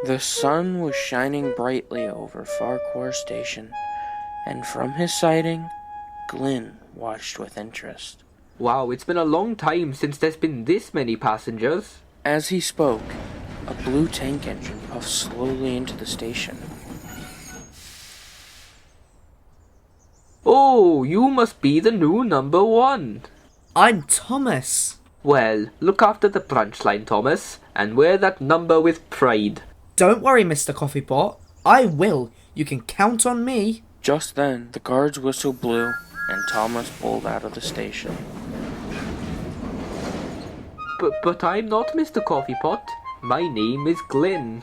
The sun was shining brightly over Farquhar Station, and from his siding, Glynn watched with interest. Wow, it's been a long time since there's been this many passengers. As he spoke, a blue tank engine puffed slowly into the station. Oh, you must be the new number one. I'm Thomas. Well, look after the branch line, Thomas, and wear that number with pride. Don't worry, Mr. Coffeepot. I will. You can count on me. Just then, the guard's whistle blew, and Thomas pulled out of the station. But I'm not Mr. Coffeepot. My name is Glynn.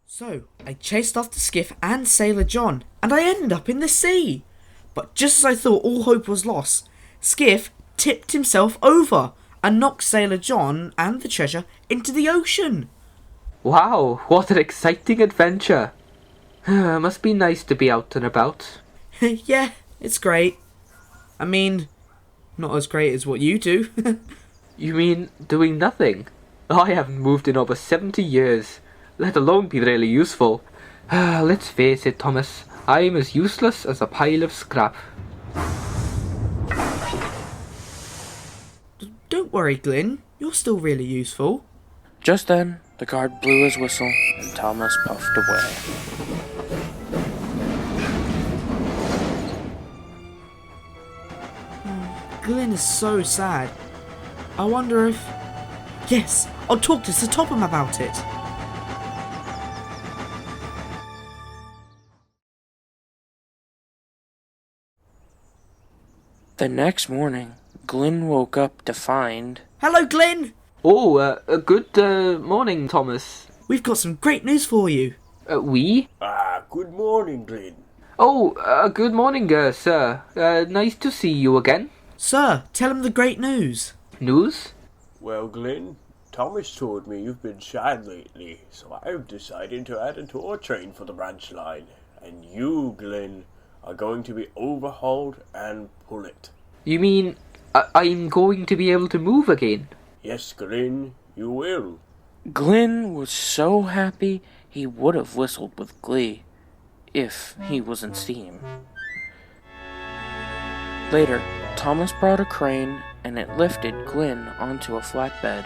So, I chased after Skiff and Sailor John, and I ended up in the sea. But just as I thought all hope was lost, Skiff tipped himself over and knocked Sailor John and the treasure into the ocean. Wow, what an exciting adventure. Must be nice to be out and about. Yeah, it's great. I mean, not as great as what you do. You mean doing nothing? I haven't moved in over 70 years, let alone be really useful. Let's face it, Thomas, I'm as useless as a pile of scrap. Don't worry, Glynn. You're still really useful. Just then, the guard blew his whistle, and Thomas puffed away. Glynn is so sad. I wonder if... Yes, I'll talk to Sir Topham about it. The next morning, Glynn woke up to find... Hello, Glynn! Oh, good morning, Thomas. We've got some great news for you. We? Good morning, Glynn. Oh, good morning, sir. Nice to see you again. Sir, tell him the great news. News? Well, Glynn, Thomas told me you've been sad lately, so I've decided to add a tour train for the branch line. And you, Glynn, are going to be overhauled and pull it. You mean I'm going to be able to move again? Yes, Glynn, you will. Glynn was so happy he would have whistled with glee, if he was in steam. Later, Thomas brought a crane, and it lifted Glynn onto a flatbed.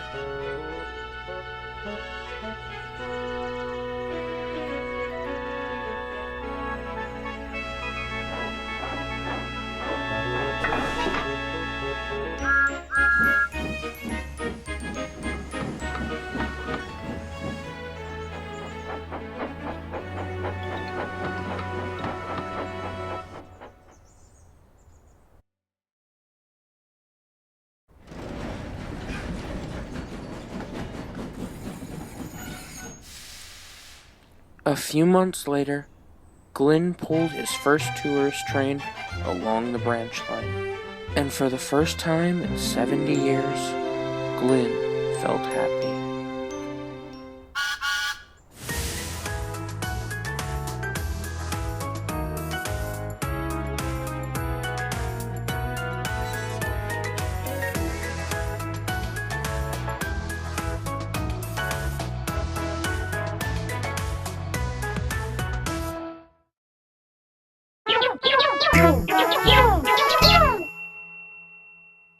A few months later, Glynn pulled his first tourist train along the branch line. And for the first time in 70 years, Glynn felt happy. Ow!